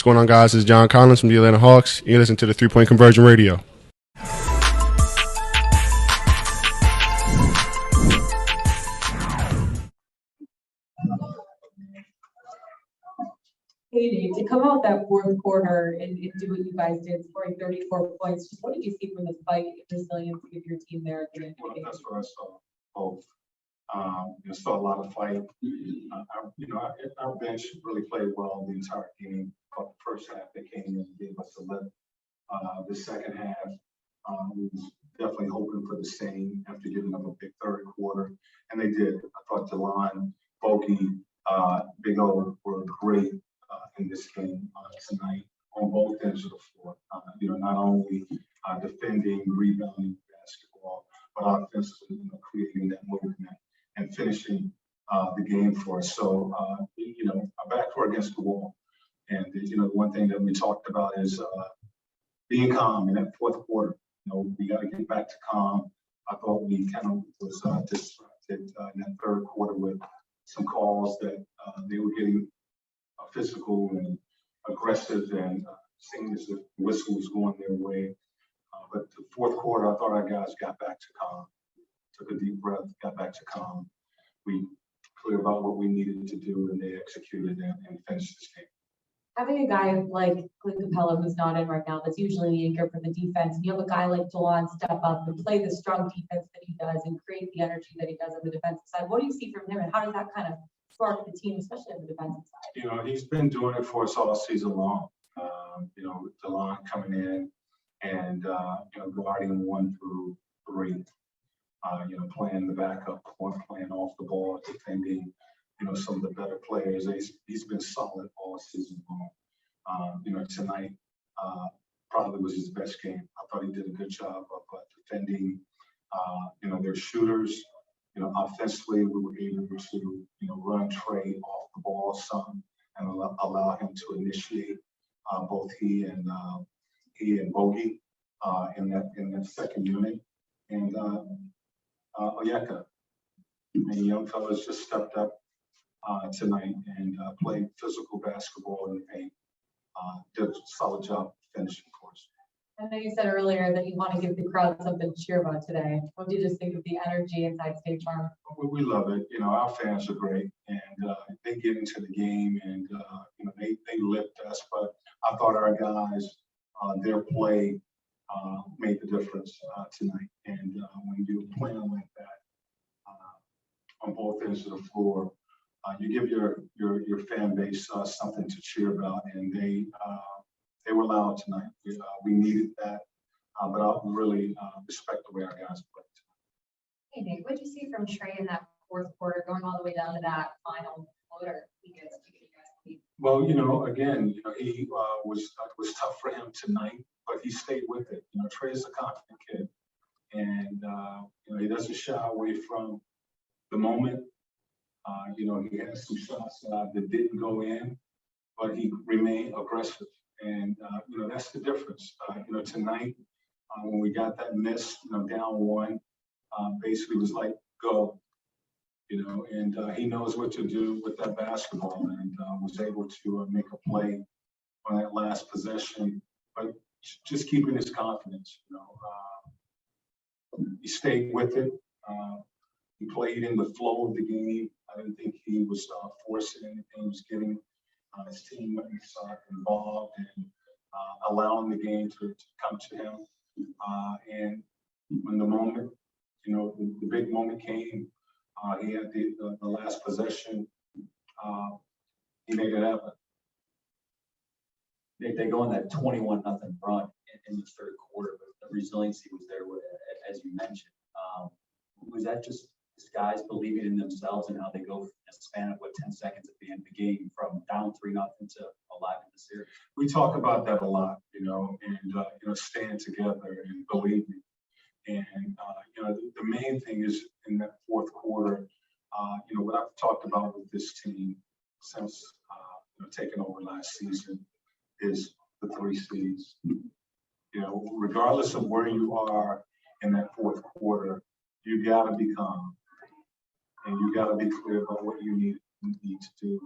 going on, guys? This is John Collins from the Atlanta Hawks. You're listening to the 3-Point Conversion Radio. Hey, Nate, to come out that fourth quarter and do what you guys did, scoring 34 points, just what did you see from the fight and resiliency of your team there at the end of the game? That's what I saw. Both. Saw a lot of fight. Our bench really played well the entire game. But the first half, they came in and gave us a lift. The second half, we was definitely hoping for the same after giving up a big third quarter, and they did. I thought Delon, Bogey, Big O were great in this game tonight on both ends of the floor. Not only defending, rebounding basketball, but offensively, creating that movement and finishing the game for us. So, our backs were against the wall. And, one thing that we talked about is being calm in that fourth quarter. We got to get back to calm. I thought we kind of was distracted in that third quarter with some calls that they were getting physical and aggressive and seeing as if the whistle was going their way. But the fourth quarter, I thought our guys got back to calm, took a deep breath, got back to calm. We clear about what we needed to do, and they executed and finished this game. Having a guy like Clint Capella, who's not in right now, that's usually the anchor for the defense, and you have a guy like Delon step up and play the strong defense that he does and create the energy that he does on the defensive side. What do you see from him, and how does that kind of spark the team, especially on the defensive side? He's been doing it for us all season long. Delon coming in and guarding 1 through 3. Playing the backup, playing off the ball, defending, some of the better players. He's been solid all season long. Tonight probably was his best game. I thought he did a good job of defending, their shooters. Offensively, we were able to, run Trey off the ball some and allow him to initiate both he and Bogey in that second unit. And Oyeka and young fellas just stepped up tonight and played physical basketball in the paint. Did a solid job finishing for us. I know you said earlier that you want to give the crowd something to cheer about today. What do you just think of the energy inside State Farm? We love it. Our fans are great, and they get into the game, and they lift us. But I thought our guys, their play made the difference tonight. And when you're playing like that on both ends of the floor, you give your fan base something to cheer about, and they were loud tonight. We needed that, but I really respect the way our guys played tonight. Hey, Nick, what did you see from Trey in that fourth quarter, going all the way down to that final floater he gets to get you guys beat? Well, again, he was tough for him tonight, but he stayed with it. Trey's a confident kid, and he doesn't shy away from the moment. He had some shots that didn't go in, but he remained aggressive. And, that's the difference. Tonight, when we got that miss, down 1, basically was like, go, and he knows what to do with that basketball and was able to make a play on that last possession, but just keeping his confidence, he stayed with it. He played in the flow of the game. I didn't think he was forcing anything. He was getting his team involved and allowing the game to come to him. And when the moment, the big moment came, he had the last possession. He made it happen. They go on that 21-0 run in the third quarter, but the resiliency was there, as you mentioned. Was that just guys believing in themselves and how they go in a span of 10 seconds at the end of the game from down 3-0 to alive in the series? We talk about that a lot, and staying together and believing. And the main thing is in that fourth quarter, what I've talked about with this team since taking over last season is the 3 C's. Regardless of where you are in that fourth quarter, you got to be calm. And you got to be clear about what you need to do,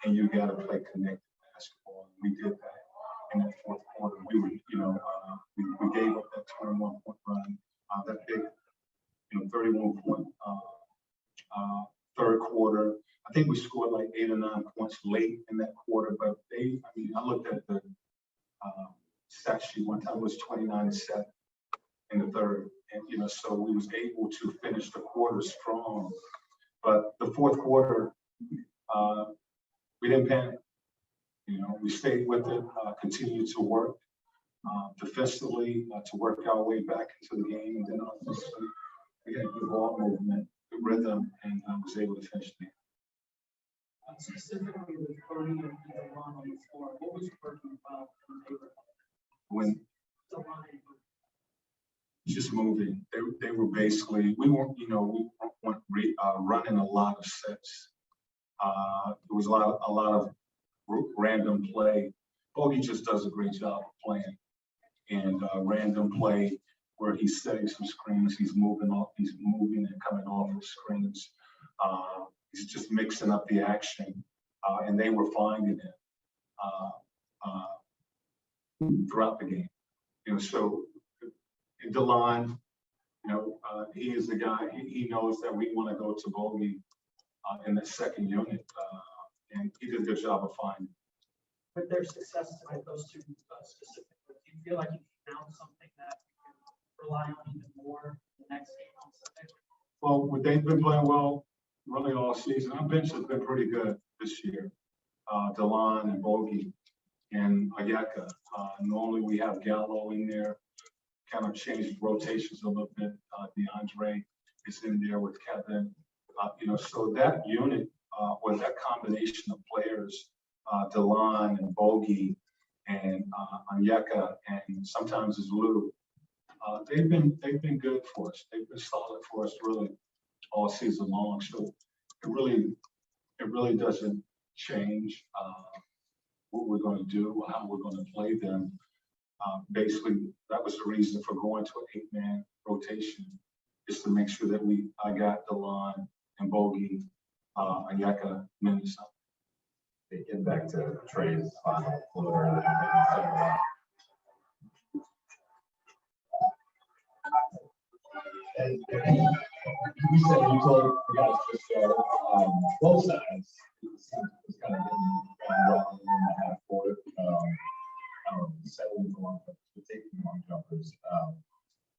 and you got to play connected basketball. And we did that. in that fourth quarter. We were, we gave up that 21-point run, that big, 31-point third quarter. I think we scored like 8 or 9 points late in that quarter, but I looked at the stat sheet one time, it was 29-7 in the third. And, so we was able to finish the quarter strong. But the fourth quarter, we didn't panic. We stayed with it, continued to work defensively to work our way back into the game. And then offensively, we had good ball movement, good rhythm, and was able to finish the game. Specifically with Cody and Delon on the floor, what was working well when they were When Delon? just moving, they were basically, we weren't running a lot of sets. There was a lot of random play. Bogey just does a great job of playing, and random play where he's setting some screens, he's moving and coming off of screens. He's just mixing up the action, and they were finding it throughout the game. So Delon, he is the guy. He knows that we want to go to Bogey in the second unit, and he did a good job of finding. With their success tonight, those two specifically, do you feel like you found something that you can rely on even more the next game on Sunday? Well, they've been playing well really all season. Our bench has been pretty good this year. Delon and Bogey and Ayeka. Normally we have Gallo in there, kind of changed rotations a little bit. DeAndre is in there with Kevin. So that unit, or that combination of players, Delon and Bogey and Ayeka, and sometimes it's Lou. They've been good for us. They've been solid for us really all season long. So it really doesn't change what we're going to do, how we're going to play them. Basically, that was the reason for going to an 8-man rotation, is to make sure that I got Delon and Bogey, Ayeka minutes up. Getting back to Trey's final floater. And you said you told the guys just both sides. It's kind of getting wrong in the half court. Settling for long, but taking long jumpers.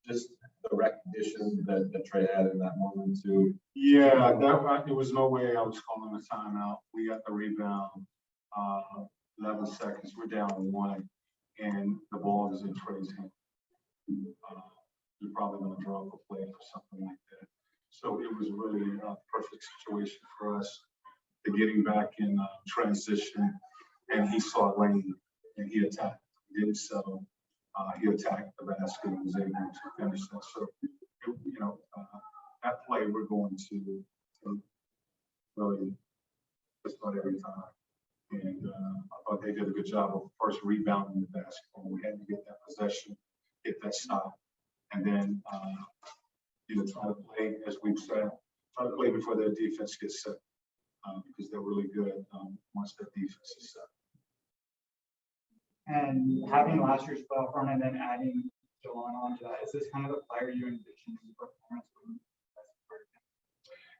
Just the recognition that Trey had in that moment too. Yeah, there was no way I was calling a timeout. We got the rebound, 11 seconds. We're down 1, and the ball is in Trey's hand. You're probably going to draw up a play for something like that. So it was really a perfect situation for us to getting back in transition, and he saw lane and he attacked. He didn't settle. He attacked the basket and was able to finish that. So, that play we're going to really just about every time. And I thought they did a good job of first rebounding the basketball. We had to get that possession, get that stop, and then try to play, as we've said, try to play before their defense gets set, because they're really good once their defense is set. And having last year's playoff run and then adding Delon onto that, is this kind of the player you envision in performance?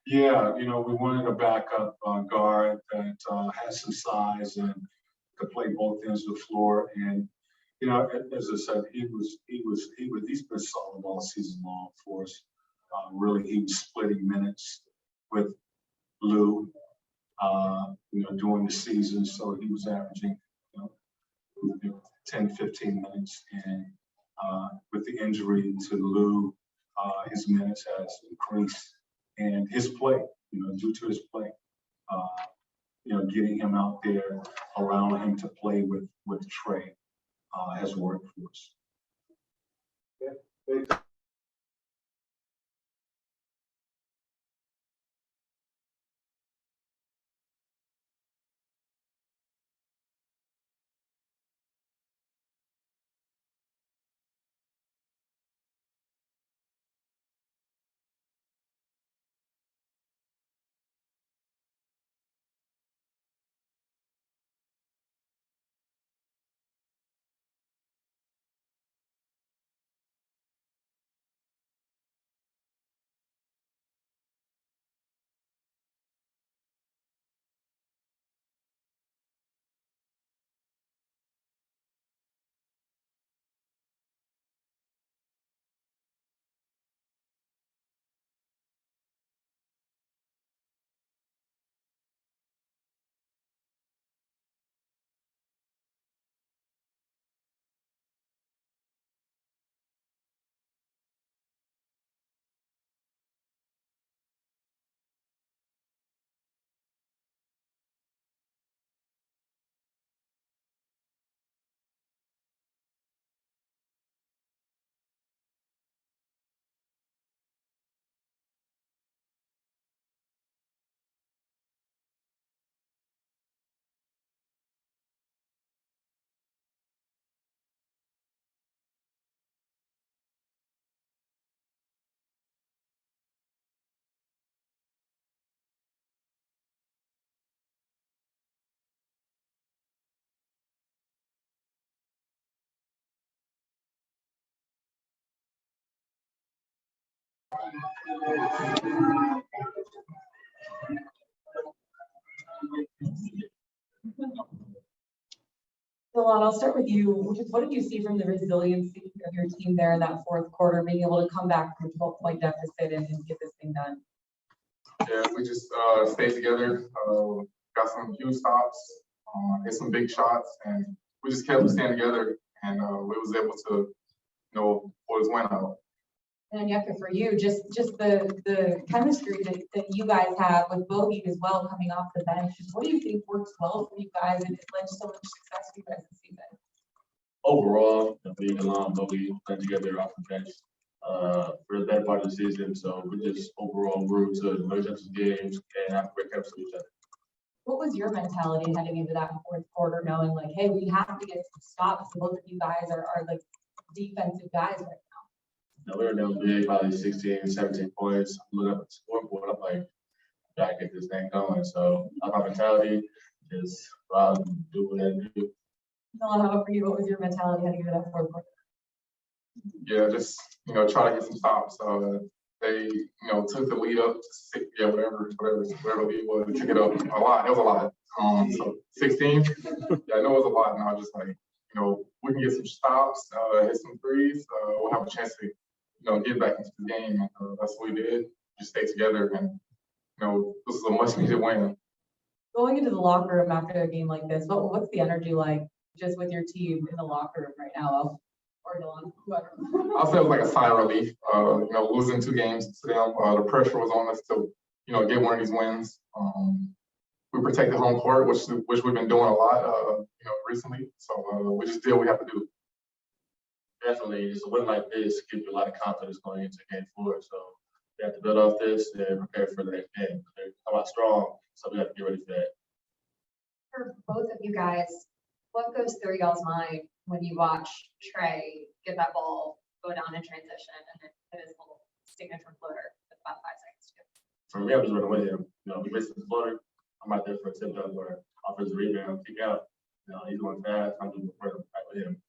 Yeah, we wanted a backup guard that has some size and could play both ends of the floor. And as I said, he's been solid all season long for us. Really, he was splitting minutes with Lou, during the season, so he was averaging 10, 15 minutes. And with the injury to Lou, his minutes has increased. And his play, due to his play, getting him out there, allowing him to play with Trey has worked for us. Delon, I'll start with you. What did you see from the resiliency of your team there in that fourth quarter, being able to come back from a 12-point deficit and get this thing done? Yeah, we just stayed together, got some huge stops, hit some big shots, and we just kept staying together, and we was able to, pull this win out. And Yeka, for you, just the chemistry that you guys have with Bogey as well coming off the bench. Just what do you think works well for you guys and has led to so much success for you guys this season? Overall, being along, but we played together off the bench for the better part of the season. So we just overall grew to each other's games and have great chemistry with each other. What was your mentality heading into that fourth quarter, knowing like, hey, we have to get some stops? Both of you guys are like defensive guys right now. We were down big, probably 16, 17 points. Looking up at the scoreboard, I'm like, gotta get this thing going. So my mentality is do what I do. Noah, how about for you? What was your mentality heading into that fourth quarter? Yeah, just try to get some stops. They took the lead up to 6, whatever the lead was. They took it up a lot. It was a lot. So 16, yeah, I know it was a lot. And I was just like, we can get some stops, hit some threes. We'll have a chance to get back into the game. That's what we did. Just stay together, and this is a much needed win. Going into the locker room after a game like this, what's the energy like just with your team in the locker room right now? Or Dylan, whoever. I'll say it was like a sigh of relief. Losing 2 games to them, the pressure was on us to get one of these wins. We protected home court, which we've been doing a lot, recently. So we just did what we have to do. Definitely, just a win like this gives you a lot of confidence going into game 4. So we have to build off this and prepare for the next game. They're a lot strong, so we have to get ready for that. For both of you guys, what goes through y'all's mind when you watch Trey get that ball, go down in transition, and then hit his little signature floater with about 5 seconds to go? For me, I'm just running with him. We missed the floater. I'm out there for a tip up or offensive rebound, kick out. He's going fast. I'm just right with him.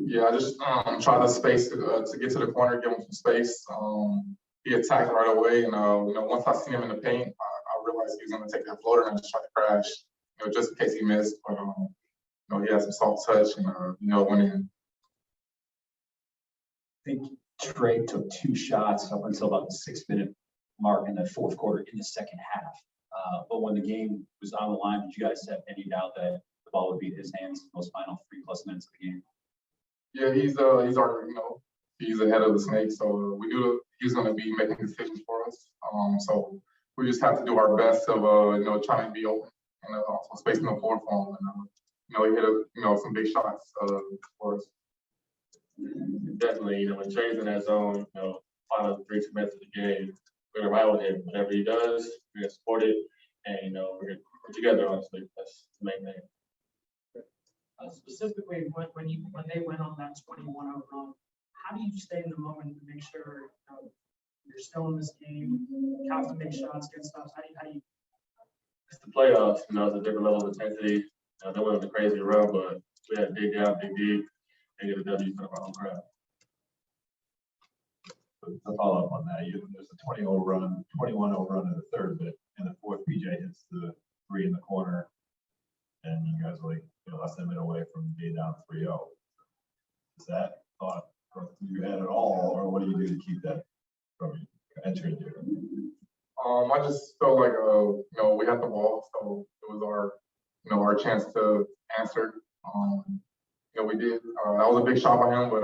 Yeah, I just try to space to get to the corner, give him some space. He attacked right away, and once I see him in the paint, I realized he was going to take that floater and just try to crash, just in case he missed. But he had some soft touch and went in. I think Trey took 2 shots up until about the 6-minute mark in the fourth quarter in the second half. But when the game was on the line, did you guys have any doubt that the ball would be in his hands in those final 3+ minutes of the game? Yeah, he's already he's ahead of the Snakes, so we knew he's going to be making decisions for us. So we just have to do our best of trying to be open and also spacing the floor for him. And he hit some big shots for us. Definitely, when Trey's in that zone, final 3 minutes of the game, we're gonna ride with him. Whatever he does, we're gonna support it, and we're together. Honestly, that's the main thing. Specifically, when they went on that 21-0 run, how do you stay in the moment to make sure you're still in this game, have to make shots, get stops? How do you? It's the playoffs. It's a different level of intensity. They went on a crazy run, but we had to dig down, dig deep, and get a W for our own crowd. To follow up on that, there's a 21-0 run in the third, but in the fourth, PJ hits the 3 in the corner, and you guys are like less than a minute away from being down 3-0. Is that thought through your head at all, or what do you do to keep that from entering there? I just felt like we had the ball, so it was our chance to answer. We did. That was a big shot by him, but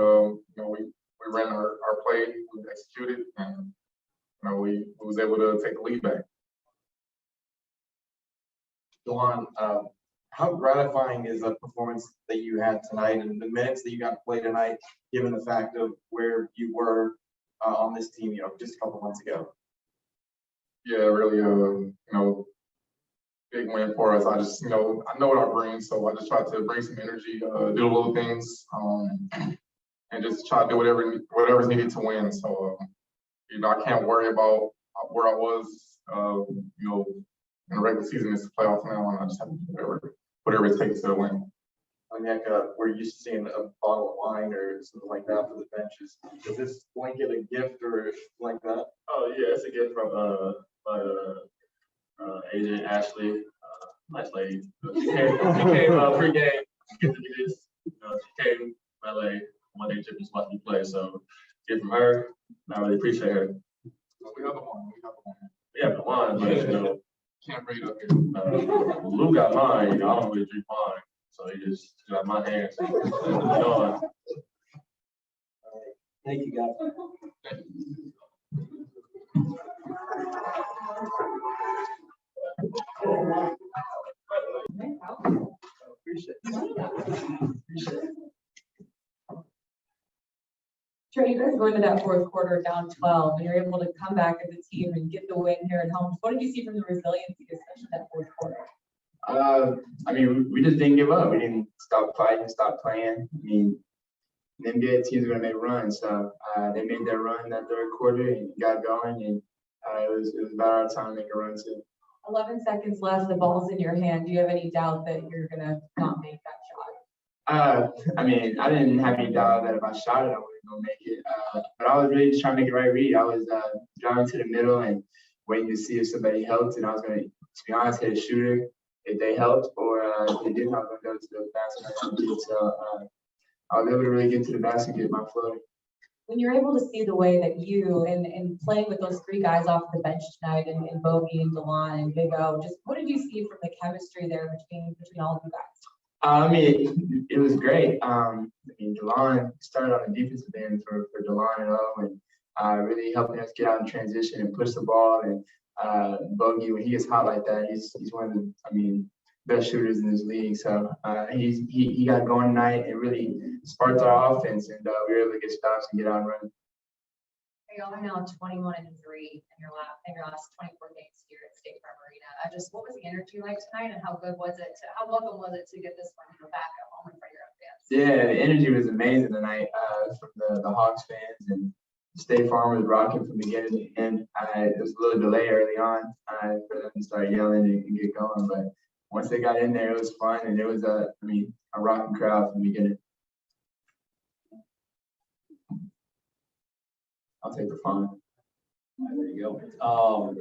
we ran our play, we executed, and we was able to take the lead back. Delon, how gratifying is the performance that you had tonight and the minutes that you got to play tonight, given the fact of where you were on this team, just a couple months ago? Yeah, really, big win for us. I just, I know what I bring, so I just try to bring some energy, do little things, and just try to do whatever's needed to win. So, I can't worry about where I was, in the regular season. It's the playoffs now, and I just have to do whatever it takes to win. like we're used to seeing a bottle of wine or something like that for the benches. Is this blanket a gift or like that? Oh, yeah, it's a gift from, my agent Ashley, nice lady. She came pregame, get to do this. She came from LA, one day trip just watched me play, so gift from her, and I really appreciate her. We have the one, we have the one. Yeah, the wine, but Can't bring it up here. Lou got mine, I don't really drink wine, so he just got my hands. Thank you, guys. Trey, you guys go into that fourth quarter down 12, and you're able to come back as a team and get the win here at home. What did you see from the resiliency, especially that fourth quarter? I mean, we just didn't give up. We didn't stop fighting, stop playing. I mean, the NBA teams are gonna make runs, so they made their run that third quarter and got going, and it was about our time to make a run too. 11 seconds left, the ball's in your hand. Do you have any doubt that you're gonna not make that shot? I mean, I didn't have any doubt that if I shot it, I wasn't gonna make it. But I was really just trying to make the right read. I was driving to the middle and waiting to see if somebody helped, and I was gonna, to be honest, hit a shooter if they helped, or if they didn't, I was gonna go to the basket. So I was able to really get to the basket, get my flow. When you're able to see the way that you and playing with those three guys off the bench tonight, and Bogey and DeLon and Big O, just what did you see from the chemistry there between all of you guys? I mean, it was great. I mean, DeLon started on the defensive end for DeLon and O, and really helping us get out in transition and push the ball. And Bogey, when he gets hot like that, he's one of the, I mean, best shooters in this league. So he got going tonight and really sparked our offense, and we were able to get stops and get out and run. Y'all are now 21-3 in your last 24 games here at State Farm Arena. What was the energy like tonight, and how welcome was it to get this one back at home in front of your own fans? Yeah, the energy was amazing tonight from the Hawks fans, and State Farm was rocking from beginning to end. There was a little delay early on for them to start yelling and get going, but once they got in there, it was fun, and it was a rocking crowd from the beginning. I'll take the fun. There you go.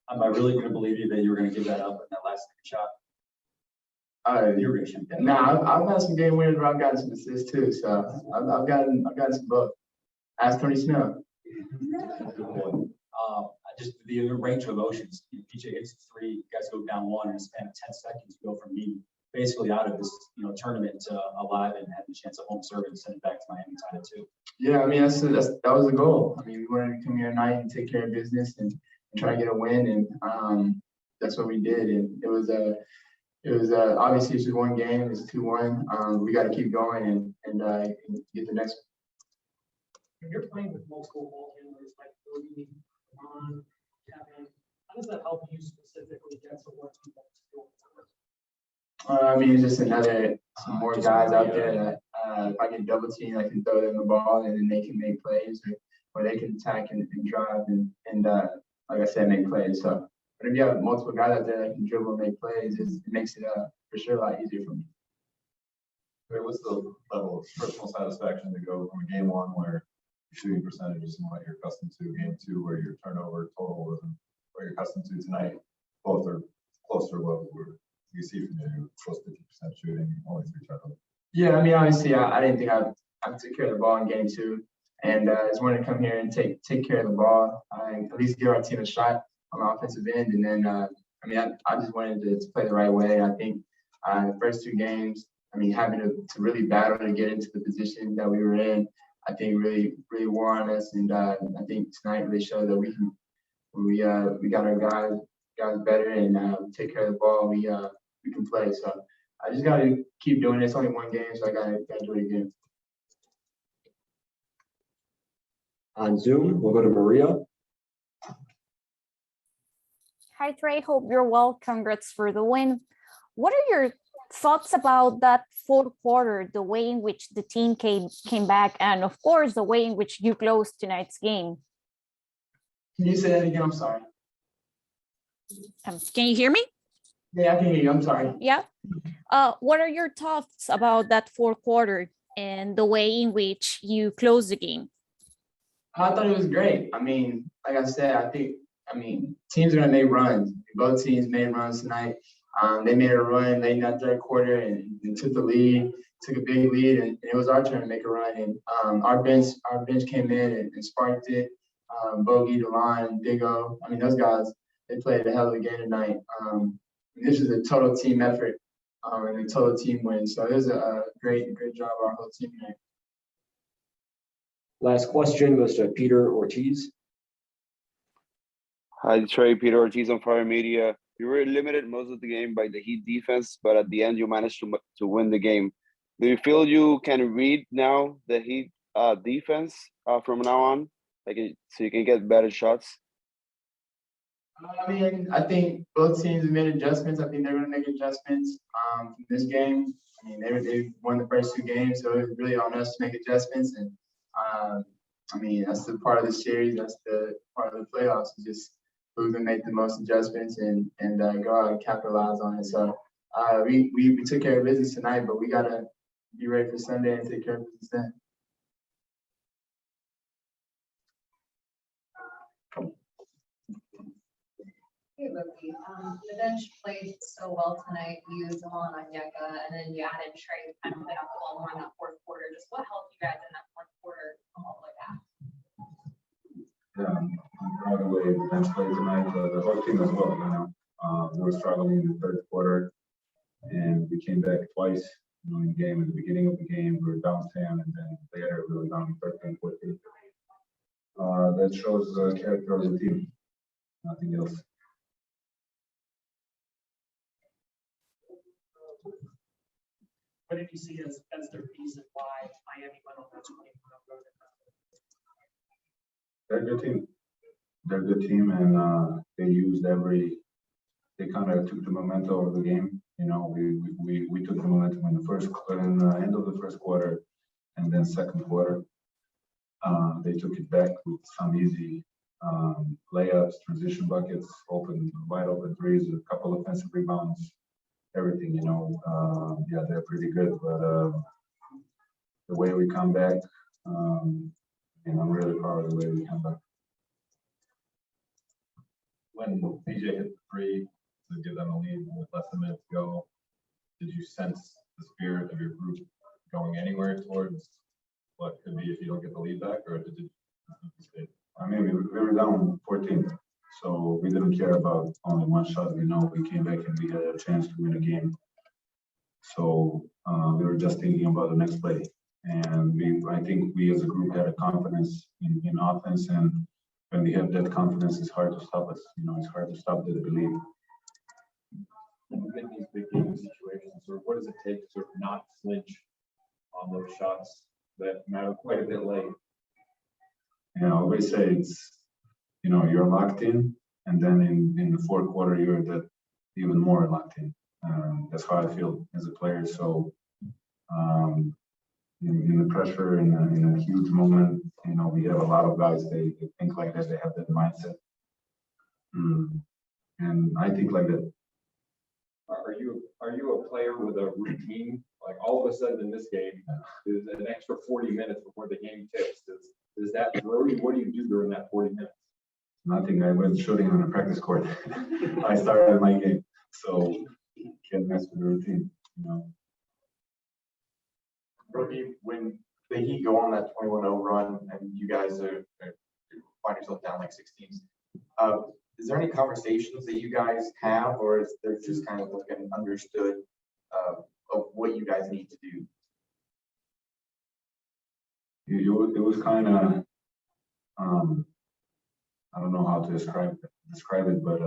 Am I really gonna believe you that you were gonna give that up in that last shot? You were gonna shoot that. Nah, I've had some game winners where I've gotten some assists too, so I've gotten some both. Ask Tony Snell. Just the range of emotions. PJ hits 3, you guys go down 1 in a span of 10 seconds. You go from being basically out of this, tournament to alive and having a chance of home serve and send it back to Miami tied at 2. Yeah, I mean that was the goal. I mean, we wanted to come here tonight and take care of business and try to get a win, and that's what we did. And it was obviously it's just one game. It's 2-1. We got to keep going and get the next. When you're playing with multiple ball handlers like Bogey, DeLon, Kevin, how does that help you specifically get to what you want to do? I mean, it's just some more guys out there that if I get double teamed, I can throw them the ball and then they can make plays, or they can attack and drive and like I said, make plays. So if you have multiple guys out there that can dribble and make plays, it makes it for sure a lot easier for me. What's the level of personal satisfaction to go from a game 1 where your shooting percentage isn't what you're accustomed to, game 2 where your turnover total isn't what you're accustomed to tonight? Both are closer level where you see from you close to 50% shooting, only 3 turnovers. Yeah, I mean, obviously, I didn't think I took care of the ball in game 2, and I just wanted to come here and take care of the ball, at least give our team a shot on the offensive end, and then I just wanted to play the right way. I think the first 2 games, having to really battle to get into the position that we were in, I think really wore on us, and I think tonight really showed that we got our guys better, and take care of the ball. We can play. So I just got to keep doing it. It's only 1 game, so I got to do it again. On Zoom, we'll go to Maria. Hi, Trey. Hope you're well. Congrats for the win. What are your thoughts about that fourth quarter, the way in which the team came back, and of course, the way in which you closed tonight's game? Can you say that again? I'm sorry. Can you hear me? Yeah, I can hear you. I'm sorry. Yeah. What are your thoughts about that fourth quarter and the way in which you close the game? I thought it was great. I mean, like I said, teams are gonna make runs. Both teams made runs tonight. They made a run late in that third quarter and took the lead, took a big lead, and it was our turn to make a run. And our bench came in and sparked it. Bogey, DeLon, Diggo. I mean, those guys, they played a hell of a game tonight. This is a total team effort and a total team win. So it was a great job of our whole team tonight. Last question goes to Peter Ortiz. Hi, Trey. Peter Ortiz on Fire Media. You were limited most of the game by the Heat defense, but at the end you managed to win the game. Do you feel you can read now the Heat defense from now on, so you can get better shots? I mean, I think both teams have made adjustments. I think they're going to make adjustments from this game. I mean, they won the first two games, so it's really on us to make adjustments. And I mean, that's the part of the series. That's the part of the playoffs. Is just who can make the most adjustments and go out and capitalize on it. So we took care of business tonight, but we got to be ready for Sunday and take care of business then. Hey, Loki, the bench played so well tonight. You used Delon Onyeka, and then you added Trey to kind of play off the ball more in that fourth quarter. Just what helped you guys in that fourth quarter come all the way back? Yeah, I'm proud of the way the bench played tonight, the whole team as well, you know. We were struggling in the third quarter, and we came back twice, in the game. At the beginning of the game, we were down 10, and then later we were down 13, 14. That shows the character of the team, nothing else. What did you see as the reason why Miami went on that 20-run run? They're a good team. They're a good team, and they kind of took the momentum of the game. You know, we took the momentum in the end of the first quarter, and then second quarter. They took it back with some easy layups, transition buckets, wide open threes, a couple of offensive rebounds, everything, you know. Yeah, they're pretty good, but the way we come back, and I'm really proud of the way we come back. When PJ hit the three to give them a lead with less than a minute to go, did you sense the spirit of your group going anywhere towards what could be if you don't get the lead back, or did you? I mean, we were down 14, so we didn't care about only one shot. We know we came back and we had a chance to win a game. So we were just thinking about the next play. And I think we as a group had a confidence in offense, and when we have that confidence, it's hard to stop us. You know, it's hard to stop that belief. In these big game situations, or what does it take to sort of not flinch on those shots that matter quite a bit late? You know, I always say it's, you know, you're locked in, and then in the fourth quarter, you're that even more locked in. That's how I feel as a player. So in the pressure, in a huge moment, you know, we have a lot of guys, they think like that, they have that mindset. And I think like that. Are you a player with a routine? Like all of a sudden in this game, there's an extra 40 minutes before the game tips. Does that throw you? What do you do during that 40 minutes? Nothing. I went shooting on a practice court. I started my game, so can't mess with the routine, you know. Brody, when the Heat go on that 21-0 run and you guys find yourself down like 16, is there any conversations that you guys have, or is there just kind of like an understood of what you guys need to do? It was kind of, I don't know how to describe it, but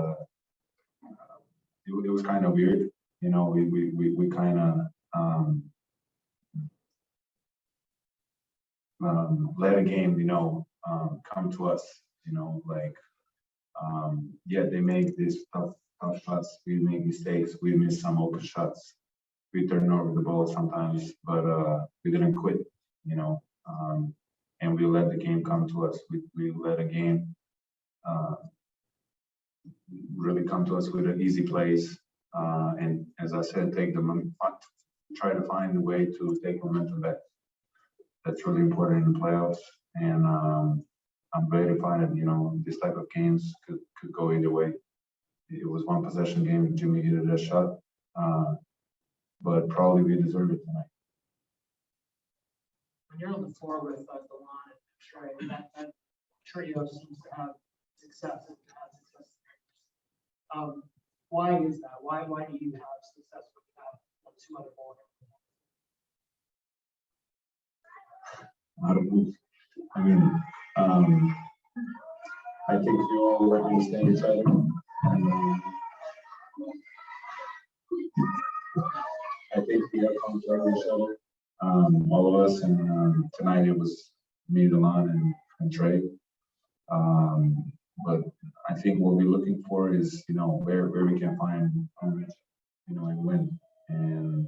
it was kind of weird. You know, we kind of let a game, you know, come to us. You know, like yeah, they make these tough shots. We make mistakes. We miss some open shots. We turn over the ball sometimes, but we didn't quit. You know. And we let the game come to us. We let a game really come to us with an easy plays, And as I said, try to find a way to take momentum back. That's really important in the playoffs. And I'm ready to find it, this type of games could go either way. It was one possession game, Jimmy hit a shot, but probably we deserve it tonight. When you're on the floor with Delon and Trey, that trio seems to have success. Why is that? Why do you have success when you have two other ball How to move. I mean, I think we all understand each other. And, I think we have come to each other, all of us, and tonight it was me, Delon, and Trey. But I think what we're looking for is, where we can find, and win. And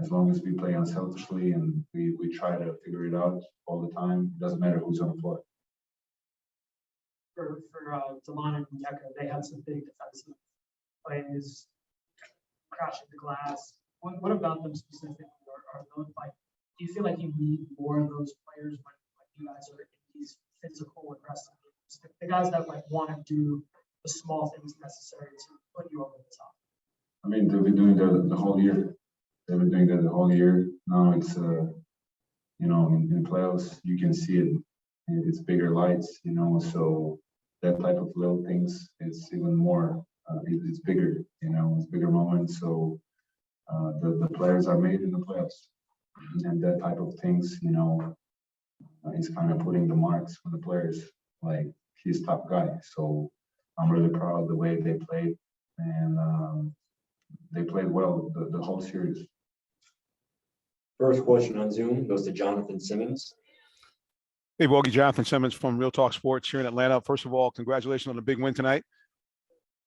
as long as we play unselfishly and we try to figure it out all the time, it doesn't matter who's on the floor. For Delon and Onyeka, they had some big defensive plays, crashing the glass. What about them specifically? Are those like? Do you feel like you need more of those players when you guys are in these physical, aggressive games? The guys that want to do the small things necessary to put you over the top. I mean, they've been doing that the whole year. They've been doing that the whole year. Now it's, in playoffs, you can see it. It's bigger lights, so that type of little things, it's even more, it's bigger, it's bigger moments. So the players are made in the playoffs. And that type of things, is kind of putting the marks on the players. Like, he's top guy. So I'm really proud of the way they played. And they played well the whole series. First question on Zoom goes to Jonathan Simmons. Hey, Bogey, Jonathan Simmons from Real Talk Sports here in Atlanta. First of all, congratulations on the big win tonight.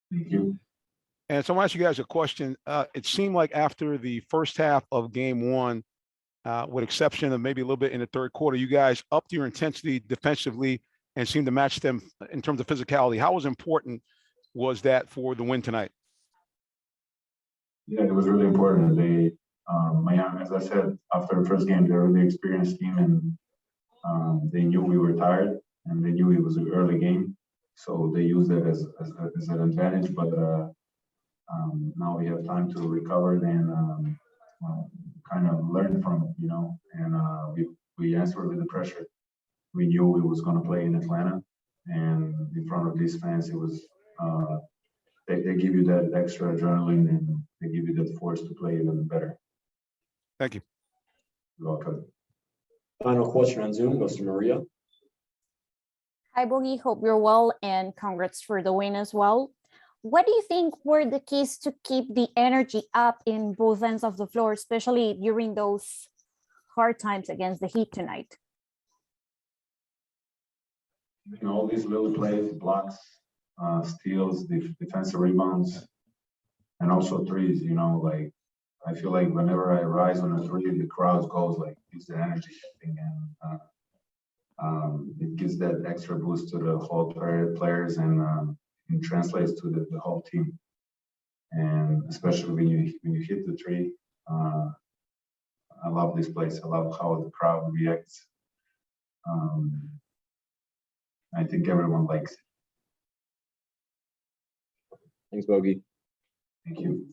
Thank you. And so I want to ask you guys a question. It seemed like after the first half of game one, with exception of maybe a little bit in the third quarter, you guys upped your intensity defensively and seemed to match them in terms of physicality. How important was that for the win tonight? Yeah, it was really important. They, Miami, as I said, after the first game, they're a really experienced team, and they knew we were tired, and they knew it was an early game, so they used it as an advantage. But now we have time to recover and kind of learn from it, and we answered with the pressure. We knew we was going to play in Atlanta, and in front of these fans, it was. They give you that extra adrenaline and they give you that force to play even better. Thank you. You're welcome. Final question on Zoom goes to Maria. Hi, Boogie. Hope you're well and congrats for the win as well. What do you think were the keys to keep the energy up in both ends of the floor, especially during those hard times against the Heat tonight? All these little plays, blocks, steals, defensive rebounds, and also threes, I feel like whenever I rise on a three, the crowd goes like, it's the energy thing, and it gives that extra boost to the whole players and it translates to the whole team. And especially when you hit the three, I love this place. I love how the crowd reacts. I think everyone likes it. Thanks, Bogey. Thank you.